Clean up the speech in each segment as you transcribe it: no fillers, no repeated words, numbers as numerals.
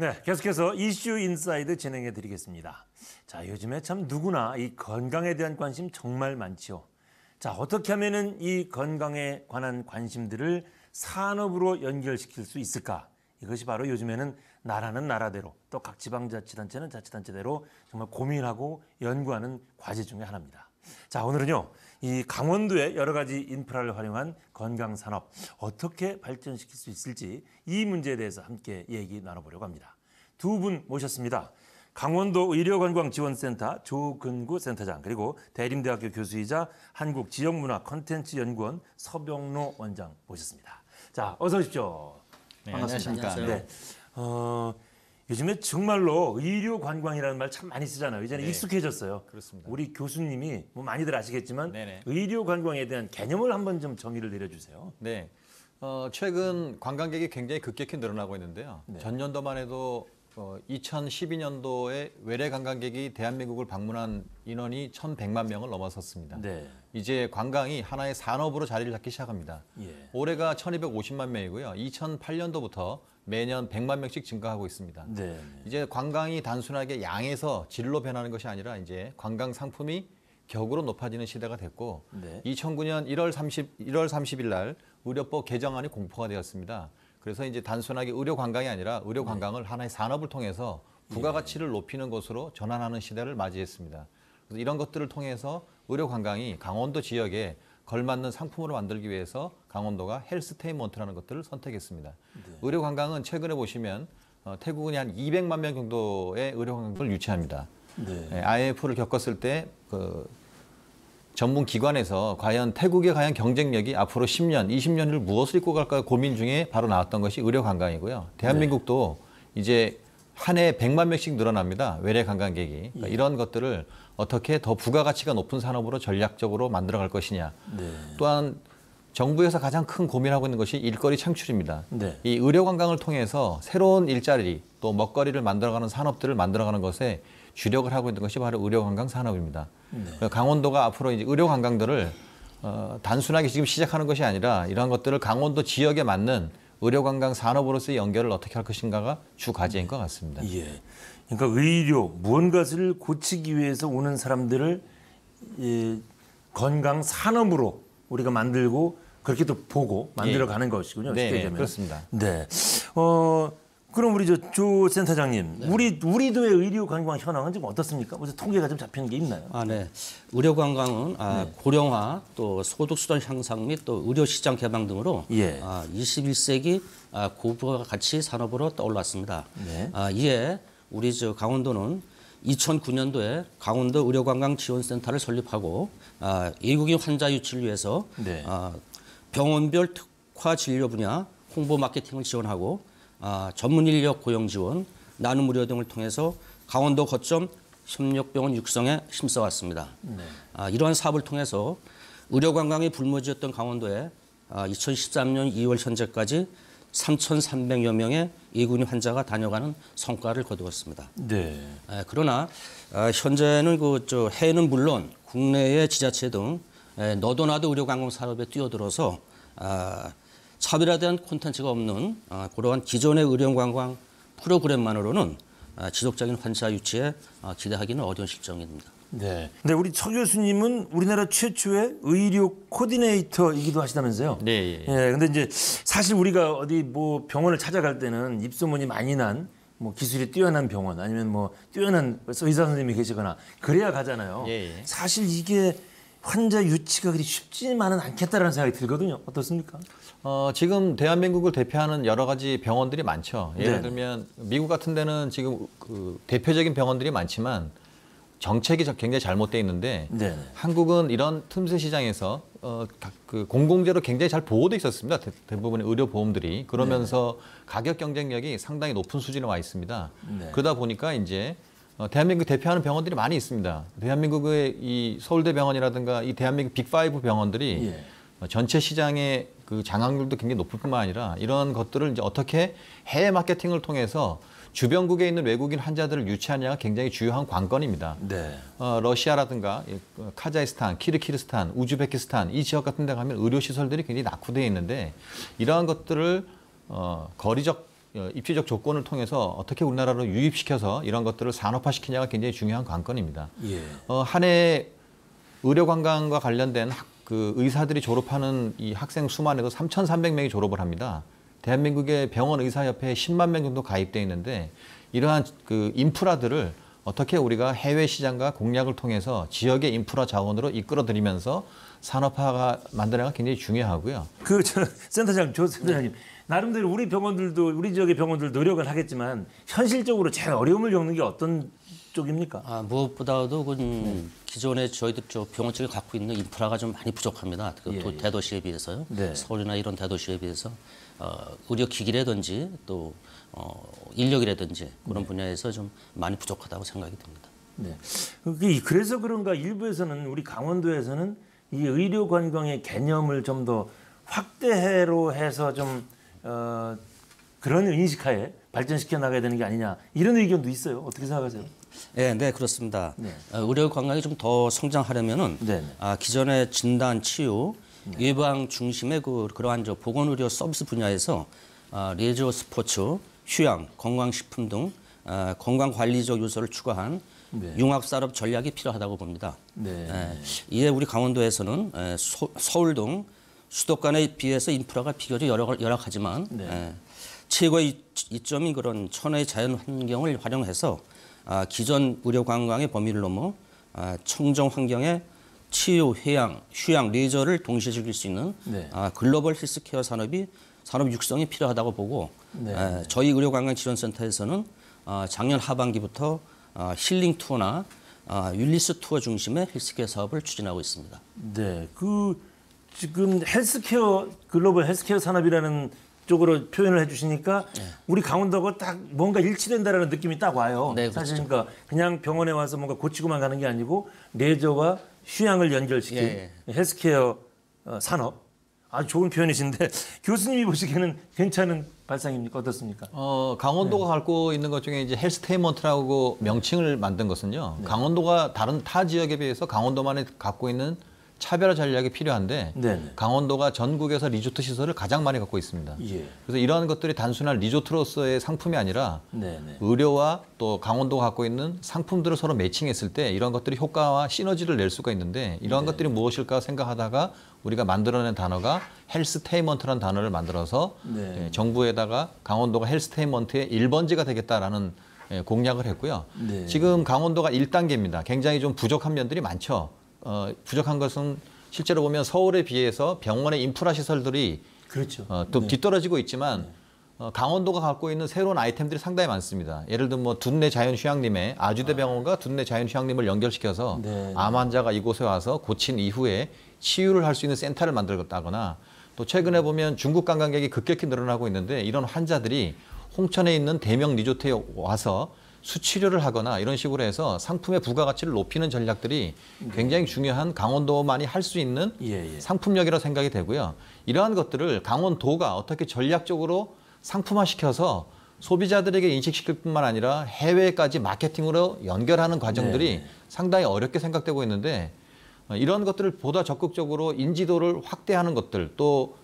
네, 계속해서 이슈 인사이드 진행해 드리겠습니다. 자, 요즘에 참 누구나 이 건강에 대한 관심 정말 많지요. 자, 어떻게 하면은 이 건강에 관한 관심들을 산업으로 연결시킬 수 있을까? 이것이 바로 요즘에는 나라는 나라대로 또 각 지방자치단체는 자치단체대로 정말 고민하고 연구하는 과제 중에 하나입니다. 자, 오늘은요, 이 강원도의 여러 가지 인프라를 활용한 건강산업 어떻게 발전시킬 수 있을지 이 문제에 대해서 함께 얘기 나눠보려고 합니다. 두 분 모셨습니다. 강원도 의료관광지원센터 조근구 센터장, 그리고 대림대학교 교수이자 한국지역문화 컨텐츠연구원 서병로 원장 모셨습니다. 자, 어서 오십시오. 네, 반갑습니다. 안녕하십니까. 네. 요즘에 정말로 의료관광이라는 말 참 많이 쓰잖아요. 이제는 네. 익숙해졌어요. 그렇습니다. 우리 교수님이 뭐 많이들 아시겠지만 네네. 의료관광에 대한 개념을 한번 좀 정의를 내려주세요. 네. 최근 관광객이 굉장히 급격히 늘어나고 있는데요. 네. 전년도만 해도 2012년도에 외래 관광객이 대한민국을 방문한 인원이 1,100만 명을 넘어섰습니다. 네. 이제 관광이 하나의 산업으로 자리를 잡기 시작합니다. 예. 올해가 1,250만 명이고요. 2008년도부터 매년 100만 명씩 증가하고 있습니다. 네. 이제 관광이 단순하게 양에서 질로 변하는 것이 아니라 이제 관광 상품이 격으로 높아지는 시대가 됐고, 네. 2009년 1월 30일 날 의료법 개정안이 공포가 되었습니다. 그래서 이제 단순하게 의료 관광이 아니라 의료 관광을 하나의 산업을 통해서 부가가치를 높이는 것으로 전환하는 시대를 맞이했습니다. 그래서 이런 것들을 통해서 의료 관광이 강원도 지역에 걸맞는 상품으로 만들기 위해서 강원도가 헬스테인먼트라는 것들을 선택했습니다. 네. 의료 관광은 최근에 보시면 태국은 한 200만 명 정도의 의료 관광을 유치합니다. 네. IMF를 겪었을 때 전문 기관에서 과연 태국의 경쟁력이 앞으로 10년, 20년을 무엇을 입고 갈까 고민 중에 바로 나왔던 것이 의료 관광이고요. 대한민국도 이제 한 해 100만 명씩 늘어납니다. 외래 관광객이. 그러니까 이런 것들을 어떻게 더 부가가치가 높은 산업으로 전략적으로 만들어갈 것이냐. 네. 또한 정부에서 가장 큰 고민하고 있는 것이 일거리 창출입니다. 네. 이 의료 관광을 통해서 새로운 일자리 또 먹거리를 만들어가는 산업들을 만들어가는 것에 주력을 하고 있는 것이 바로 의료 관광 산업입니다. 네. 강원도가 앞으로 이제 의료 관광들을 단순하게 지금 시작하는 것이 아니라 이러한 것들을 강원도 지역에 맞는 의료 관광 산업으로서의 연결을 어떻게 할 것인가가 주 과제인 것 같습니다. 예. 그러니까 의료 무언가를 고치기 위해서 오는 사람들을 건강 산업으로 우리가 만들고 그렇게 또 보고 만들어가는 것이군요. 네, 쉽게 얘기하면. 그렇습니다. 네. 그럼 우리 조 센터장님, 네. 우리도의 의료 관광 현황은 좀 어떻습니까? 무슨 통계가 좀 잡히는 게 있나요? 네. 의료 관광은 고령화, 또 소득 수준 향상 및 또 의료 시장 개방 등으로 예. 21세기 고부가가치 산업으로 떠올랐습니다. 네. 이에 우리 강원도는 2009년도에 강원도 의료관광지원센터를 설립하고 외국인 환자 유치를 위해서 네. 병원별 특화 진료 분야 홍보 마케팅을 지원하고 전문 인력 고용 지원, 나눔 의료 등을 통해서 강원도 거점 협력병원 육성에 힘써왔습니다. 네. 이러한 사업을 통해서 의료 관광이 불모지였던 강원도에 2013년 2월 현재까지 3,300여 명의 외국인 환자가 다녀가는 성과를 거두었습니다. 네. 그러나 현재는 해외는 물론 국내의 지자체 등 너도나도 의료관광 산업에 뛰어들어서 차별화된 콘텐츠가 없는 그러한 기존의 의료관광 프로그램만으로는 지속적인 환자 유치에 기대하기는 어려운 실정입니다. 네. 근데 우리 서 교수님은 우리나라 최초의 의료 코디네이터이기도 하시다면서요? 네. 예. 근데 이제 사실 우리가 어디 뭐 병원을 찾아갈 때는 입소문이 많이 난 뭐 기술이 뛰어난 병원 아니면 뭐 뛰어난 의사 선생님이 계시거나 그래야 가잖아요. 예. 사실 이게 환자 유치가 그리 쉽지만은 않겠다라는 생각이 들거든요. 어떻습니까? 지금 대한민국을 대표하는 여러 가지 병원들이 많죠. 예를 네. 들면 미국 같은 데는 지금 대표적인 병원들이 많지만 정책이 굉장히 잘못되어 있는데 네. 한국은 이런 틈새 시장에서 공공재로 굉장히 잘 보호되어 있었습니다. 대부분의 의료보험들이. 그러면서 가격 경쟁력이 상당히 높은 수준에 와 있습니다. 네. 그러다 보니까 이제 대한민국 대표하는 병원들이 많이 있습니다. 대한민국의 이 서울대병원이라든가 이 대한민국 빅5 병원들이 전체 시장의 그 장악률도 굉장히 높을 뿐만 아니라 이런 것들을 이제 어떻게 해외 마케팅을 통해서 주변국에 있는 외국인 환자들을 유치하냐가 굉장히 주요한 관건입니다. 네. 러시아라든가 카자흐스탄, 키르기스탄, 우즈베키스탄 이 지역 같은 데 가면 의료시설들이 굉장히 낙후되어 있는데 이러한 것들을 거리적 입지적 조건을 통해서 어떻게 우리나라로 유입시켜서 이런 것들을 산업화시키냐가 굉장히 중요한 관건입니다. 예. 한 해 의료관광과 관련된 그 의사들이 졸업하는 이 학생 수만 해도 3,300명이 졸업을 합니다. 대한민국의 병원 의사협회에 10만 명 정도 가입돼 있는데 이러한 그 인프라들을 어떻게 우리가 해외 시장과 공략을 통해서 지역의 인프라 자원으로 이끌어들이면서 산업화가 만드는 게 굉장히 중요하고요. 센터장님, 조 센터장님, 나름대로 우리 병원들도 우리 지역의 병원들 노력을 하겠지만 현실적으로 제일 어려움을 겪는 게 어떤 쪽입니까? 무엇보다도 기존에 저희들 저 병원 측이 갖고 있는 인프라가 좀 많이 부족합니다. 대도시에 비해서요. 네. 서울이나 이런 대도시에 비해서 의료 기기라든지 또 인력이라든지 그런 분야에서 좀 많이 부족하다고 생각이 됩니다. 네. 그래서 그런가 일부에서는 우리 강원도에서는 이 의료 관광의 개념을 좀 더 확대로 해서 좀 그런 인식하에 발전시켜 나가야 되는 게 아니냐 이런 의견도 있어요. 어떻게 생각하세요? 네, 그렇습니다. 의료 관광이 좀 더 성장하려면은 기존의 진단, 치유, 예방 중심의 그러한 보건 의료 서비스 분야에서 레저 스포츠, 휴양, 건강식품 등 건강 관리적 요소를 추가한 융합산업 전략이 필요하다고 봅니다. 이에 우리 강원도에서는 서울 등 수도권에 비해서 인프라가 비교적 열악하지만 최고의 이점인 그런 천혜의 자연 환경을 활용해서 기존 의료 관광의 범위를 넘어 청정 환경의 치유, 휴양, 레저를 동시에 즐길 수 있는 글로벌 헬스케어 산업 육성이 필요하다고 보고 저희 의료관광지원센터에서는 작년 하반기부터 힐링 투어나 율리스 투어 중심의 헬스케어 사업을 추진하고 있습니다. 네, 지금 글로벌 헬스케어 산업이라는 쪽으로 표현을 해주시니까 우리 강원도가 딱 뭔가 일치된다라는 느낌이 딱 와요. 네, 그렇죠. 사실 그러니까 그냥 병원에 와서 뭔가 고치고만 가는 게 아니고 레저와 휴양을 연결시킨 헬스케어 산업. 아주 좋은 표현이신데 교수님이 보시기에는 괜찮은 발상입니까? 어떻습니까? 강원도가 갖고 있는 것 중에 이제 헬스테인먼트라고 명칭을 만든 것은요. 강원도가 다른 타 지역에 비해서 강원도만이 갖고 있는 차별화 전략이 필요한데 강원도가 전국에서 리조트 시설을 가장 많이 갖고 있습니다. 그래서 이러한 것들이 단순한 리조트로서의 상품이 아니라 의료와 또 강원도가 갖고 있는 상품들을 서로 매칭했을 때 이런 것들이 효과와 시너지를 낼 수가 있는데 이러한 것들이 무엇일까 생각하다가 우리가 만들어낸 단어가 헬스테인먼트라는 단어를 만들어서 정부에다가 강원도가 헬스테인먼트의 1번지가 되겠다라는 공약을 했고요. 지금 강원도가 1단계입니다. 굉장히 좀 부족한 면들이 많죠. 부족한 것은 실제로 보면 서울에 비해서 병원의 인프라 시설들이 또 뒤떨어지고 있지만 강원도가 갖고 있는 새로운 아이템들이 상당히 많습니다. 예를 들면 뭐 둔내 자연휴양림에 아주대병원과 둔내 자연휴양림을 연결시켜서 암 환자가 이곳에 와서 고친 이후에 치유를 할 수 있는 센터를 만들었다거나 또 최근에 보면 중국 관광객이 급격히 늘어나고 있는데 이런 환자들이 홍천에 있는 대명 리조트에 와서 수치료를 하거나 이런 식으로 해서 상품의 부가가치를 높이는 전략들이 굉장히 중요한 강원도만이 할 수 있는 상품력이라고 생각이 되고요. 이러한 것들을 강원도가 어떻게 전략적으로 상품화시켜서 소비자들에게 인식시킬 뿐만 아니라 해외까지 마케팅으로 연결하는 과정들이 상당히 어렵게 생각되고 있는데 이런 것들을 보다 적극적으로 인지도를 확대하는 것들 또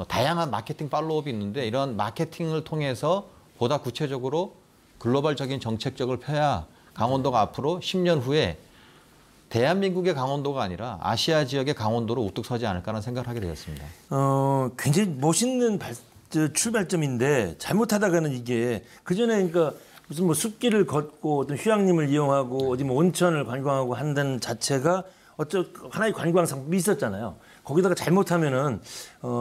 다양한 마케팅 팔로업이 있는데 이런 마케팅을 통해서 보다 구체적으로 글로벌적인 정책적을 펴야 강원도가 앞으로 10년 후에 대한민국의 강원도가 아니라 아시아 지역의 강원도로 우뚝 서지 않을까라는 생각을 하게 되었습니다. 굉장히 멋있는 출발점인데 잘못하다가는 이게 그전에 그러니까 무슨 뭐 숲길을 걷고 어떤 휴양림을 이용하고 어디 뭐 온천을 관광하고 한다는 자체가 하나의 관광 상품이 있었잖아요. 거기다가 잘못하면은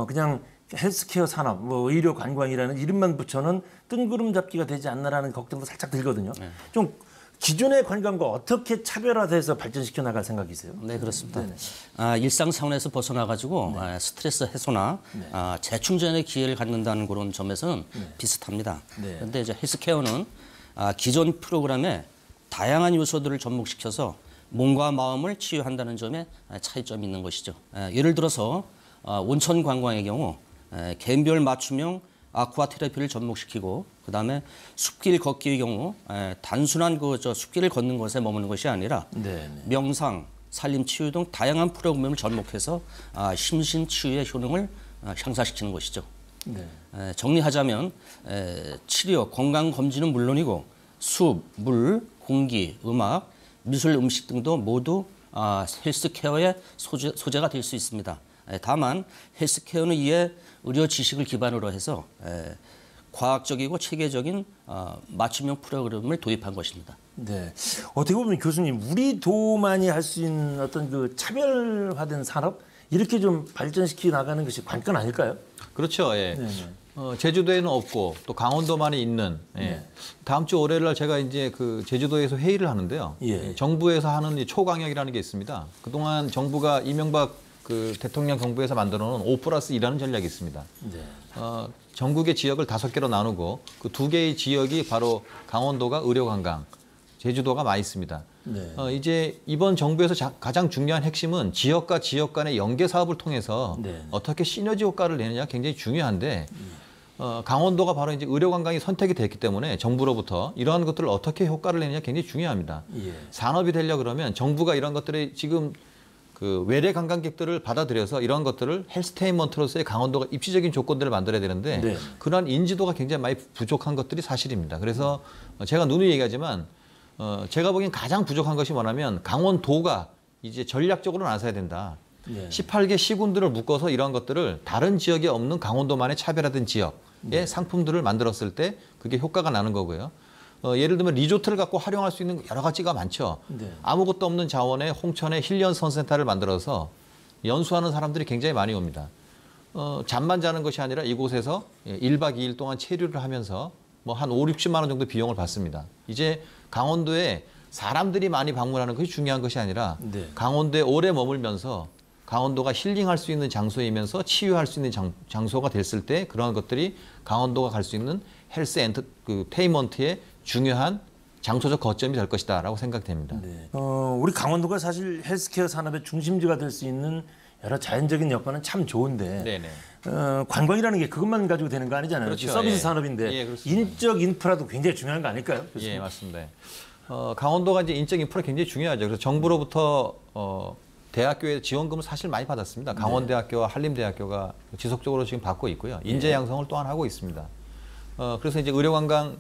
그냥 헬스케어 산업, 뭐 의료 관광이라는 이름만 붙여는 뜬구름 잡기가 되지 않나라는 걱정도 살짝 들거든요. 좀 기존의 관광과 어떻게 차별화돼서 발전시켜 나갈 생각이세요? 네, 그렇습니다. 일상 차원에서 벗어나가지고 스트레스 해소나 재충전의 기회를 갖는다는 그런 점에서는 비슷합니다. 그런데 이제 헬스케어는 기존 프로그램에 다양한 요소들을 접목시켜서 몸과 마음을 치유한다는 점에 차이점이 있는 것이죠. 예를 들어서 온천 관광의 경우 개인별 맞춤형 아쿠아 테라피를 접목시키고 그다음에 숲길 걷기의 경우 단순한 숲길을 걷는 것에 머무는 것이 아니라 명상, 산림 치유 등 다양한 프로그램을 접목해서 심신 치유의 효능을 향상시키는 것이죠. 네. 정리하자면 치료, 건강 검진은 물론이고 숲, 물, 공기, 음악, 미술, 음식 등도 모두 헬스케어의 소재가 될 수 있습니다. 다만 헬스케어는 이에 의료 지식을 기반으로 해서 과학적이고 체계적인 맞춤형 프로그램을 도입한 것입니다. 네. 어떻게 보면 교수님, 우리 도만이 할 수 있는 어떤 그 차별화된 산업 이렇게 좀 발전시켜 나가는 것이 관건 아닐까요? 그렇죠. 예. 네네. 제주도에는 없고 또 강원도만이 있는. 예. 네. 다음 주 월요일 날 제가 이제 그 제주도에서 회의를 하는데요. 예. 정부에서 하는 이 초강역이라는 게 있습니다. 그동안 정부가 이명박 그 대통령 정부에서 만들어놓은 5+2라는 전략이 있습니다. 네. 전국의 지역을 5개로 나누고 그 2개의 지역이 바로 강원도가 의료관광, 제주도가 많이 있습니다. 네. 이제 이번 정부에서 가장 중요한 핵심은 지역과 지역 간의 연계 사업을 통해서 네. 어떻게 시너지 효과를 내느냐 굉장히 중요한데 강원도가 바로 이제 의료관광이 선택이 됐기 때문에 정부로부터 이러한 것들을 어떻게 효과를 내느냐 굉장히 중요합니다. 예. 산업이 되려 그러면 정부가 이런 것들이 지금 그 외래 관광객들을 받아들여서 이런 것들을 헬스테인먼트로서의 강원도가 입지적인 조건들을 만들어야 되는데 네. 그러한 인지도가 굉장히 많이 부족한 것들이 사실입니다. 그래서 제가 누누이 얘기하지만 제가 보기엔 가장 부족한 것이 뭐냐면 강원도가 이제 전략적으로 나서야 된다. 네. 18개 시군들을 묶어서 이러한 것들을 다른 지역에 없는 강원도만의 차별화된 지역의 상품들을 만들었을 때 그게 효과가 나는 거고요. 예를 들면 리조트를 갖고 활용할 수 있는 여러 가지가 많죠. 네. 아무것도 없는 자원에 홍천에 힐리언 선센터를 만들어서 연수하는 사람들이 굉장히 많이 옵니다. 잠만 자는 것이 아니라 이곳에서 1박 2일 동안 체류를 하면서 뭐 한 5, 60만 원 정도 비용을 받습니다. 이제 강원도에 사람들이 많이 방문하는 것이 중요한 것이 아니라 네. 강원도에 오래 머물면서 강원도가 힐링할 수 있는 장소이면서 치유할 수 있는 장소가 됐을 때 그런 것들이 강원도가 갈 수 있는 헬스 엔터테인먼트의 중요한 장소적 거점이 될 것이다라고 생각됩니다. 네. 우리 강원도가 사실 헬스케어 산업의 중심지가 될 수 있는 여러 자연적인 여건은 참 좋은데 네네. 관광이라는 게 그것만 가지고 되는 거 아니잖아요. 그렇죠. 서비스 예. 산업인데 예, 그렇습니다. 인적 인프라도 굉장히 중요한 거 아닐까요? 교수님? 예, 맞습니다. 강원도가 이제 인적 인프라 굉장히 중요하죠. 그래서 정부로부터 대학교에 지원금을 사실 많이 받았습니다. 강원대학교와 한림대학교가 지속적으로 지금 받고 있고요. 인재 양성을 또한 하고 있습니다. 그래서 이제 의료관광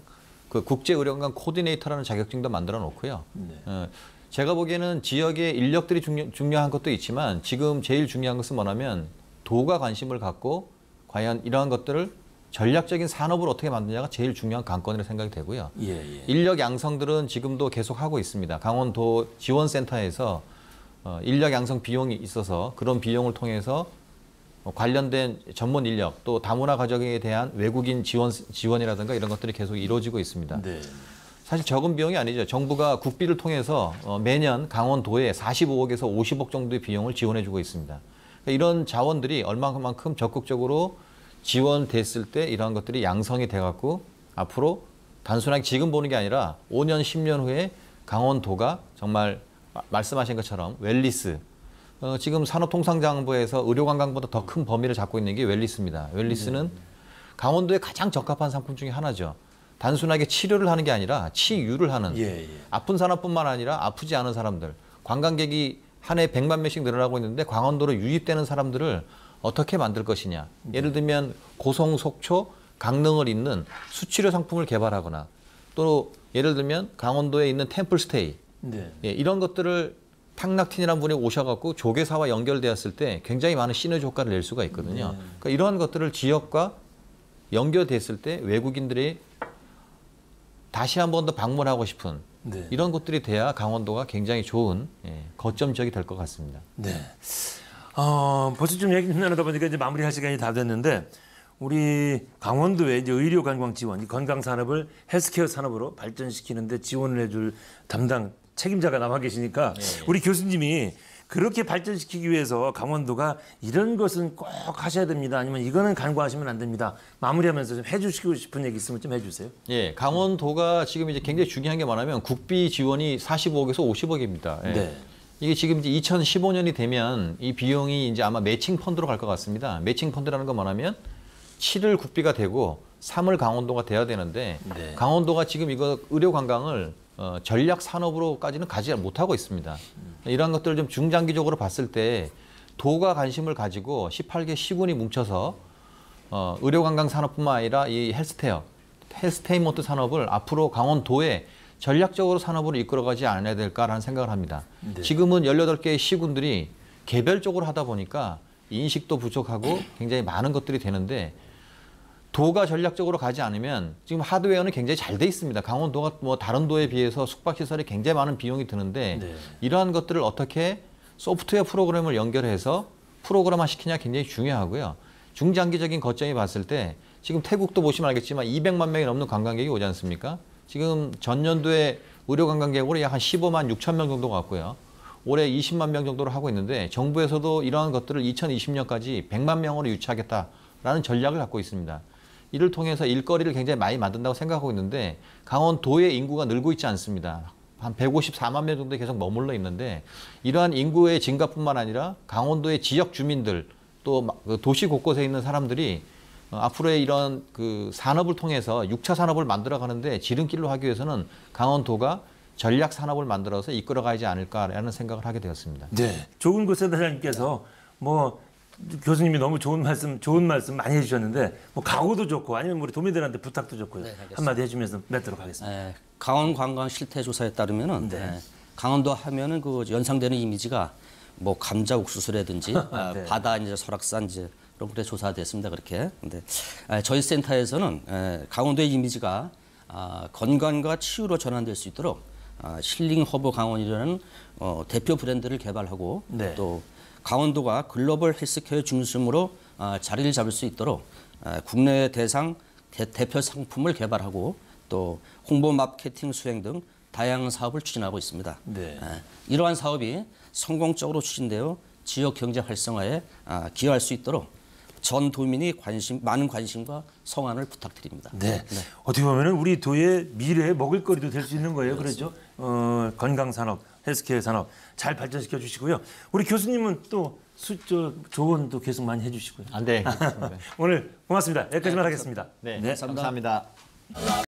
그 국제의료관광 코디네이터라는 자격증도 만들어 놓고요. 네. 제가 보기에는 지역의 인력들이 중요한 것도 있지만 지금 제일 중요한 것은 뭐냐면 도가 관심을 갖고 과연 이러한 것들을 전략적인 산업을 어떻게 만드냐가 제일 중요한 관건이라고 생각이 되고요. 예, 예. 인력 양성들은 지금도 계속 하고 있습니다. 강원도 지원센터에서 인력 양성 비용이 있어서 그런 비용을 통해서 관련된 전문 인력 또 다문화 가정에 대한 외국인 지원이라든가 이런 것들이 계속 이루어지고 있습니다. 네. 사실 적은 비용이 아니죠. 정부가 국비를 통해서 매년 강원도에 45억에서 50억 정도의 비용을 지원해주고 있습니다. 그러니까 이런 자원들이 얼마만큼 적극적으로 지원됐을 때 이러한 것들이 양성이 돼갖고 앞으로 단순하게 지금 보는 게 아니라 5년, 10년 후에 강원도가 정말 말씀하신 것처럼 웰리스, 지금 산업통상자원부에서 의료관광보다 더 큰 범위를 잡고 있는 게 웰리스입니다. 웰리스는 강원도에 가장 적합한 상품 중에 하나죠. 단순하게 치료를 하는 게 아니라 치유를 하는 예, 예. 아픈 사람뿐만 아니라 아프지 않은 사람들, 관광객이 한 해 100만 명씩 늘어나고 있는데 강원도로 유입되는 사람들을 어떻게 만들 것이냐. 예를 들면 고성, 속초, 강릉을 잇는 수치료 상품을 개발하거나 또 예를 들면 강원도에 있는 템플스테이 네. 예, 이런 것들을 탕락틴이라는 분이 오셔갖고 조계사와 연결되었을 때 굉장히 많은 시너지 효과를 낼 수가 있거든요. 그러니까 이러한 것들을 지역과 연결됐을 때 외국인들이 다시 한 번 더 방문하고 싶은 네. 이런 것들이 돼야 강원도가 굉장히 좋은 거점 지역이 될 것 같습니다. 네. 벌써 좀 얘기 나누다 보니까 이제 마무리할 시간이 다 됐는데 우리 강원도의 이제 의료 관광 지원, 이 건강 산업을 헬스케어 산업으로 발전시키는데 지원을 해줄 담당 책임자가 남아 계시니까 우리 교수님이 그렇게 발전시키기 위해서 강원도가 이런 것은 꼭 하셔야 됩니다. 아니면 이거는 간과하시면 안 됩니다. 마무리하면서 좀 해주시고 싶은 얘기 있으면 좀 해주세요. 예, 강원도가 지금 이제 굉장히 중요한 게 뭐냐면 국비 지원이 45억에서 50억입니다. 예. 네. 이게 지금 이제 2015년이 되면 이 비용이 이제 아마 매칭 펀드로 갈 것 같습니다. 매칭 펀드라는 건 뭐냐면 7을 국비가 되고 3을 강원도가 돼야 되는데 네. 강원도가 지금 이거 의료 관광을 전략 산업으로까지는 가지 못하고 있습니다. 이러한 것들을 좀 중장기적으로 봤을 때 도가 관심을 가지고 18개 시군이 뭉쳐서 의료관광 산업뿐만 아니라 이 헬스테인먼트 산업을 앞으로 강원도에 전략적으로 산업으로 이끌어가지 않아야 될까라는 생각을 합니다. 네. 지금은 18개의 시군들이 개별적으로 하다 보니까 인식도 부족하고 굉장히 많은 것들이 되는데 도가 전략적으로 가지 않으면 지금 하드웨어는 굉장히 잘 돼 있습니다. 강원도가 뭐 다른 도에 비해서 숙박시설이 굉장히 많은 비용이 드는데 네. 이러한 것들을 어떻게 소프트웨어 프로그램을 연결해서 프로그램화 시키냐 굉장히 중요하고요. 중장기적인 거점이 봤을 때 지금 태국도 보시면 알겠지만 200만 명이 넘는 관광객이 오지 않습니까? 지금 전년도에 의료 관광객으로 약 한 15만 6천 명 정도 갔고요. 올해 20만 명 정도로 하고 있는데 정부에서도 이러한 것들을 2020년까지 100만 명으로 유치하겠다라는 전략을 갖고 있습니다. 이를 통해서 일거리를 굉장히 많이 만든다고 생각하고 있는데 강원도의 인구가 늘고 있지 않습니다. 한 154만 명 정도 계속 머물러 있는데 이러한 인구의 증가뿐만 아니라 강원도의 지역 주민들 또 도시 곳곳에 있는 사람들이 앞으로의 이런 그 산업을 통해서 6차 산업을 만들어 가는데 지름길로 하기 위해서는 강원도가 전략 산업을 만들어서 이끌어가지 않을까라는 생각을 하게 되었습니다. 네. 조은구 센터장님께서 뭐 교수님이 너무 좋은 말씀 많이 해주셨는데 뭐 각오도 좋고 아니면 우리 도민들한테 부탁도 좋고요. 네, 알겠습니다. 한마디 해주면서 맺도록 하겠습니다. 강원 관광 실태 조사에 따르면은 네. 강원도 하면은 그 연상되는 이미지가 뭐 감자 옥수수라든지 네. 바다 이제 설악산 이제 이런 것에 조사됐습니다. 그렇게. 근데 저희 센터에서는 강원도의 이미지가 건강과 치유로 전환될 수 있도록 힐링 허브 강원이라는 대표 브랜드를 개발하고 네. 또 강원도가 글로벌 헬스케어 중심으로 자리를 잡을 수 있도록 국내 대상 대표 상품을 개발하고 또 홍보 마케팅 수행 등 다양한 사업을 추진하고 있습니다. 네. 이러한 사업이 성공적으로 추진되어 지역 경제 활성화에 기여할 수 있도록 전 도민이 많은 관심과 성안을 부탁드립니다. 네. 어떻게 보면은 우리 도의 미래의 먹을거리도 될 수 있는 거예요. 그렇죠? 건강 산업, 헬스케어 산업 잘 발전시켜 주시고요. 우리 교수님은 또 조언도 계속 많이 해주시고요. 네. 오늘 고맙습니다. 여기까지만 하겠습니다. 네, 감사합니다.